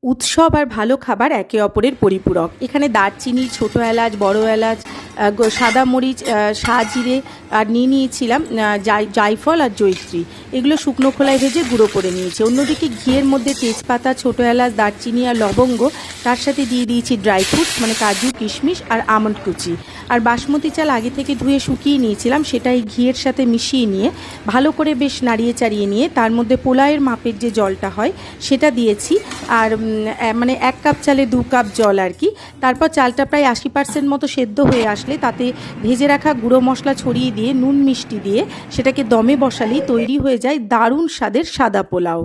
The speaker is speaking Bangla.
উৎসব আর ভালো খাবার একে অপরের পরিপূরক। এখানে দারচিনি, ছোটো এলাচ, বড় এলাচ, সাদা মরিচ, সাজিরে আর নিয়েছিলাম জায়ফল আর জয়িত্রী। এগুলো শুকনো খোলায় ভেজে গুঁড়ো করে নিয়েছি। অন্যদিকে ঘিয়ের মধ্যে তেজপাতা, ছোটো এলাচ, দারচিনি আর লবঙ্গ, তার সাথে দিয়ে দিয়েছি ড্রাই ফ্রুটস মানে কাজু, কিশমিশ আর আমন্ড কুচি। আর বাসমতি চাল আগে থেকে ধুয়ে শুকিয়ে নিয়েছিলাম, সেটা এই ঘিয়ের সাথে মিশিয়ে নিয়ে ভালো করে বেশ নাড়িয়ে চাড়িয়ে নিয়ে তার মধ্যে পোলাওয়ের মাপের যে জলটা হয় সেটা দিয়েছি। আর মানে 1 কাপ চালে 2 কাপ জল আর কি। তারপর চালটা প্রায় 80% মতো সেদ্ধ হয়ে আসলে তাতে ভেজে রাখা গুঁড়ো মশলা ছড়িয়ে দিয়ে নুন মিষ্টি দিয়ে সেটাকে দমে বসালেই তৈরি হয়ে যায় দারুণ স্বাদের সাদা পোলাও।